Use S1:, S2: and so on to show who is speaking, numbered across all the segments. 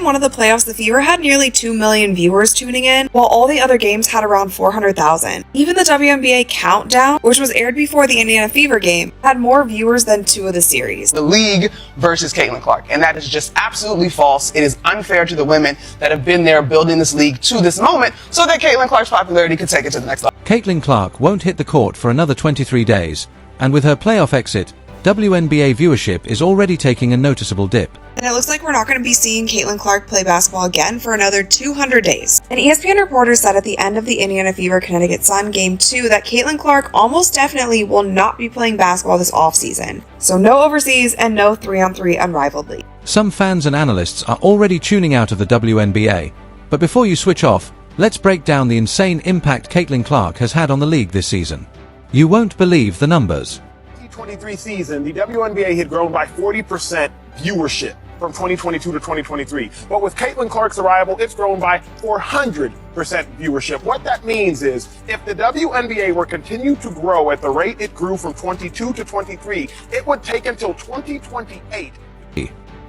S1: Game 1 of the playoffs, the Fever had nearly 2 million viewers tuning in, while all the other games had around 400,000. Even the WNBA Countdown, which was aired before the Indiana Fever game, had more viewers than 2 of the series.
S2: The league versus Caitlin Clark, and that is just absolutely false. It is unfair to the women that have been there building this league to this moment so that Caitlin Clark's popularity could take it to the next level.
S3: Caitlin Clark won't hit the court for another 23 days, and with her playoff exit, WNBA viewership is already taking a noticeable dip.
S1: And it looks like we're not going to be seeing Caitlin Clark play basketball again for another 200 days. An ESPN reporter said at the end of the Indiana Fever Connecticut Sun Game 2 that Caitlin Clark almost definitely will not be playing basketball this offseason. So no overseas and no 3-on-3 unrivaled league.
S3: Some fans and analysts are already tuning out of the WNBA, but before you switch off, let's break down the insane impact Caitlin Clark has had on the league this season. You won't believe the numbers.
S4: 2023 season, the WNBA had grown by 40% viewership from 2022 to 2023. But with Caitlin Clark's arrival, it's grown by 400% viewership. What that means is if the WNBA were continued to grow at the rate it grew from 22 to 23, it would take until 2028.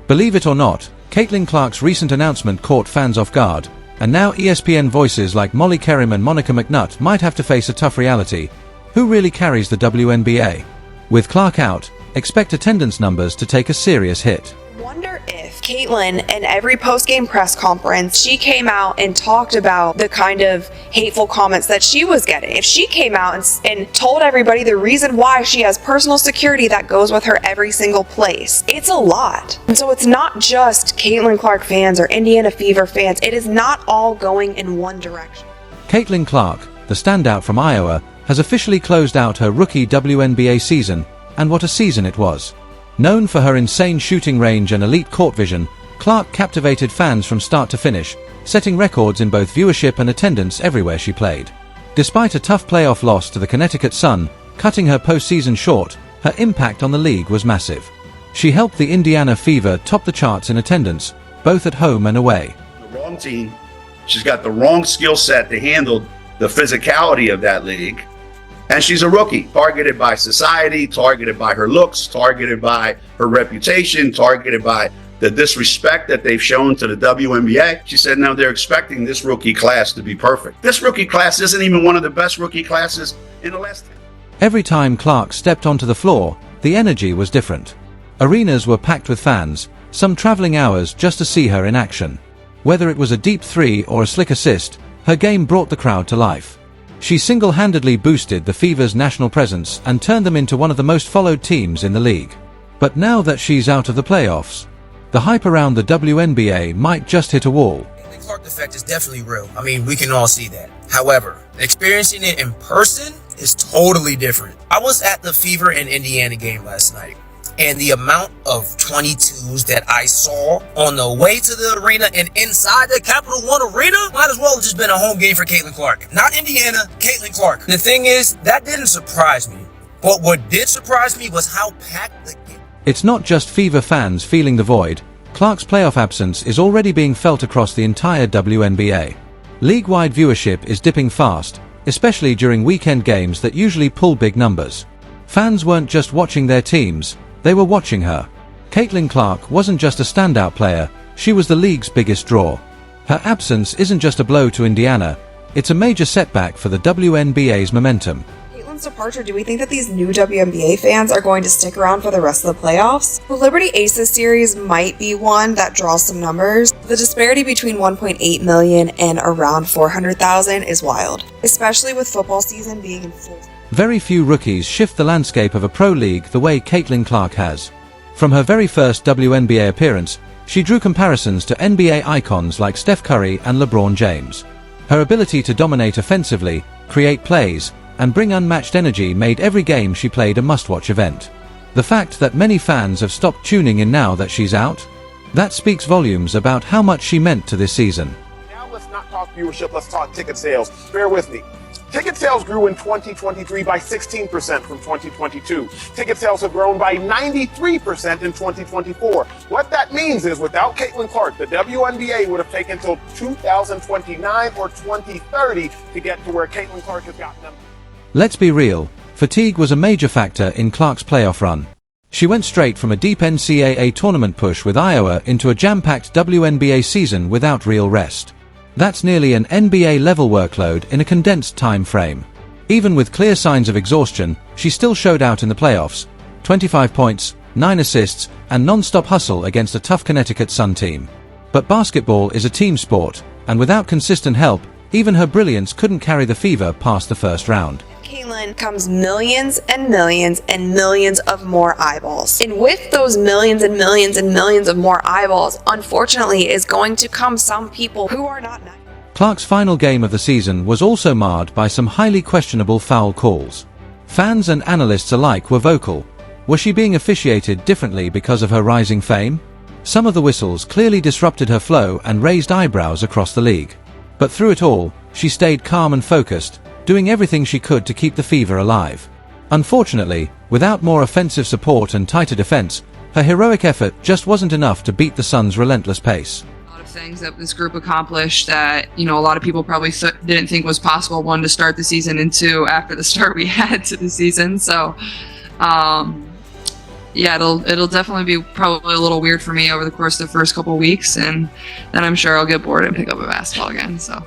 S3: Believe it or not, Caitlin Clark's recent announcement caught fans off guard, and now ESPN voices like Molly Kerim and Monica McNutt might have to face a tough reality. Who really carries the WNBA? With Clark out, expect attendance numbers to take a serious hit.
S1: Wonder if Caitlin, in every post-game press conference, she came out and talked about the kind of hateful comments that she was getting. If she came out and told everybody the reason why she has personal security that goes with her every single place, it's a lot. And so it's not just Caitlin Clark fans or Indiana Fever fans. It is not all going in one direction.
S3: Caitlin Clark, the standout from Iowa, has officially closed out her rookie WNBA season, and what a season it was. Known for her insane shooting range and elite court vision, Clark captivated fans from start to finish, setting records in both viewership and attendance everywhere she played. Despite a tough playoff loss to the Connecticut Sun, cutting her postseason short, her impact on the league was massive. She helped the Indiana Fever top the charts in attendance, both at home and away.
S5: The wrong team. She's got the wrong skill set to handle the physicality of that league. And she's a rookie, targeted by society, targeted by her looks, targeted by her reputation, targeted by the disrespect that they've shown to the WNBA. She said, no, they're expecting this rookie class to be perfect. This rookie class isn't even one of the best rookie classes in the last 10.
S3: Every time Clark stepped onto the floor, the energy was different. Arenas were packed with fans, some traveling hours just to see her in action. Whether it was a deep three or a slick assist, her game brought the crowd to life. She single-handedly boosted the Fever's national presence and turned them into one of the most followed teams in the league. But now that she's out of the playoffs, the hype around the WNBA might just hit a wall.
S6: The Clark effect is definitely real. I mean, we can all see that. However, experiencing it in person is totally different. I was at the Fever and Indiana game last night, and the amount of 22s that I saw on the way to the arena and inside the Capital One Arena might as well have just been a home game for Caitlin Clark. Not Indiana, Caitlin Clark. The thing is, that didn't surprise me. But what did surprise me was how packed the game.
S3: It's not just Fever fans feeling the void. Clark's playoff absence is already being felt across the entire WNBA. League-wide viewership is dipping fast, especially during weekend games that usually pull big numbers. Fans weren't just watching their teams, they were watching her. Caitlin Clark wasn't just a standout player, she was the league's biggest draw. Her absence isn't just a blow to Indiana, it's a major setback for the WNBA's momentum.
S1: Caitlin's departure, do we think that these new WNBA fans are going to stick around for the rest of the playoffs? The Liberty Aces series might be one that draws some numbers. The disparity between 1.8 million and around 400,000 is wild, especially with football season being in full.
S3: Very few rookies shift the landscape of a pro league the way Caitlin Clark has. From her very first WNBA appearance, she drew comparisons to NBA icons like Steph Curry and LeBron James. Her ability to dominate offensively, create plays, and bring unmatched energy made every game she played a must-watch event. The fact that many fans have stopped tuning in now that she's out, that speaks volumes about how much she meant to this season.
S4: Now let's not talk viewership, let's talk ticket sales. Bear with me. Ticket sales grew in 2023 by 16% from 2022. Ticket sales have grown by 93% in 2024. What that means is without Caitlin Clark, the WNBA would have taken till 2029 or 2030 to get to where Caitlin Clark has gotten them.
S3: Let's be real, fatigue was a major factor in Clark's playoff run. She went straight from a deep NCAA tournament push with Iowa into a jam-packed WNBA season without real rest. That's nearly an NBA-level workload in a condensed time frame. Even with clear signs of exhaustion, she still showed out in the playoffs. 25 points, 9 assists, and non-stop hustle against a tough Connecticut Sun team. But basketball is a team sport, and without consistent help, even her brilliance couldn't carry the fever past the first round.
S1: Caitlin comes millions and millions and millions of more eyeballs. And with those millions and millions and millions of more eyeballs, unfortunately, is going to come some people who are not nice.
S3: Clark's final game of the season was also marred by some highly questionable foul calls. Fans and analysts alike were vocal. Was she being officiated differently because of her rising fame? Some of the whistles clearly disrupted her flow and raised eyebrows across the league. But through it all, she stayed calm and focused, doing everything she could to keep the fever alive. Unfortunately, without more offensive support and tighter defense, her heroic effort just wasn't enough to beat the Suns' relentless pace.
S7: Things that this group accomplished that, a lot of people probably didn't think was possible, one, to start the season, and two, after the start we had to the season. So yeah, it'll definitely be probably a little weird for me over the course of the first couple of weeks, and then I'm sure I'll get bored and pick up a basketball again. So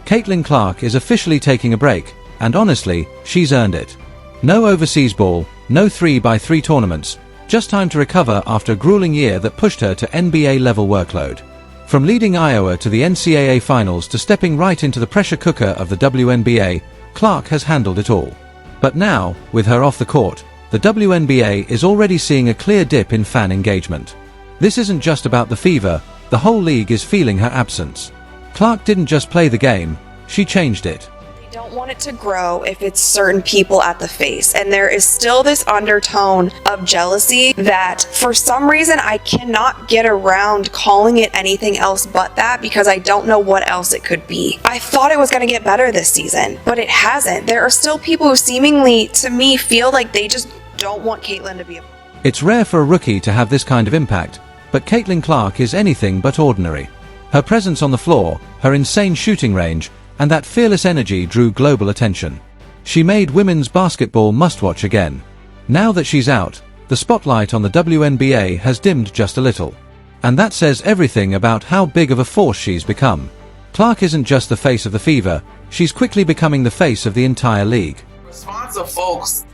S3: Caitlin Clark is officially taking a break, and honestly, she's earned it. No overseas ball, no 3x3 tournaments, just time to recover after a grueling year that pushed her to NBA-level workload. From leading Iowa to the NCAA finals to stepping right into the pressure cooker of the WNBA, Clark has handled it all. But now, with her off the court, the WNBA is already seeing a clear dip in fan engagement. This isn't just about the fever, the whole league is feeling her absence. Clark didn't just play the game, she changed it.
S1: They don't want it to grow if it's certain people at the face, and there is still this undertone of jealousy that for some reason I cannot get around calling it anything else but that, because I don't know what else it could be. I thought it was going to get better this season, but it hasn't. There are still people who seemingly, to me, feel like they just don't want Caitlin to be a...
S3: It's rare for a rookie to have this kind of impact, but Caitlin Clark is anything but ordinary. Her presence on the floor, her insane shooting range, and that fearless energy drew global attention. She made women's basketball must-watch again. Now that she's out, the spotlight on the WNBA has dimmed just a little. And that says everything about how big of a force she's become. Clark isn't just the face of the fever, she's quickly becoming the face of the entire league.
S8: Response of folks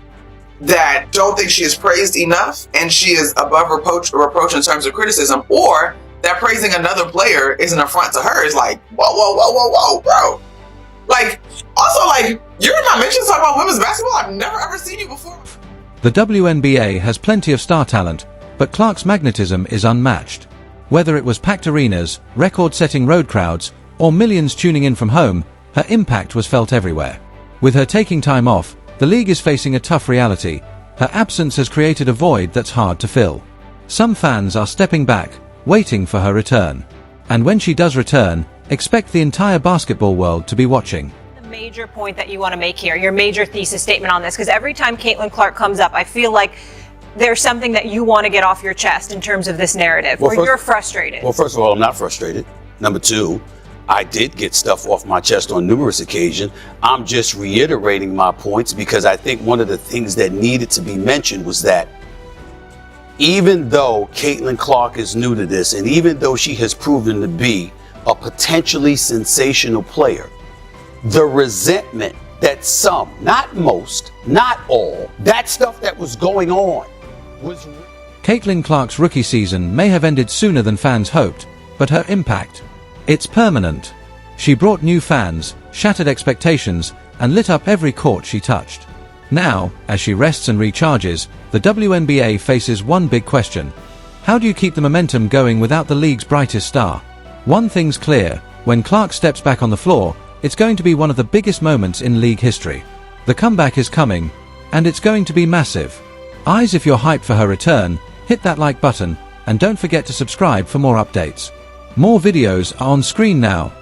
S8: that don't think she is praised enough and she is above reproach in terms of criticism, or that praising another player is an affront to her, is like, whoa, bro. Like, also, like, you're in my mentions talking about women's basketball? I've never ever seen you before.
S3: The WNBA has plenty of star talent, but Clark's magnetism is unmatched. Whether it was packed arenas, record-setting road crowds, or millions tuning in from home, her impact was felt everywhere. With her taking time off, the league is facing a tough reality. Her absence has created a void that's hard to fill. Some fans are stepping back, waiting for her return. And when she does return, expect the entire basketball world to be watching.
S9: The major point that you want to make here, your major thesis statement on this, because every time Caitlin Clark comes up, I feel like there's something that you want to get off your chest in terms of this narrative, or you're frustrated.
S10: Well, first of all, I'm not frustrated. Number two, I did get stuff off my chest on numerous occasions. I'm just reiterating my points because I think one of the things that needed to be mentioned was that even though Caitlin Clark is new to this, and even though she has proven to be a potentially sensational player, the resentment that some, not most, not all, that stuff that was going on was...
S3: Caitlin Clark's rookie season may have ended sooner than fans hoped, but her impact, it's permanent. She brought new fans, shattered expectations, and lit up every court she touched. Now, as she rests and recharges, the WNBA faces one big question. How do you keep the momentum going without the league's brightest star? One thing's clear, when Clark steps back on the floor, it's going to be one of the biggest moments in league history. The comeback is coming, and it's going to be massive. Eyes, if you're hyped for her return, hit that like button, and don't forget to subscribe for more updates. More videos are on screen now,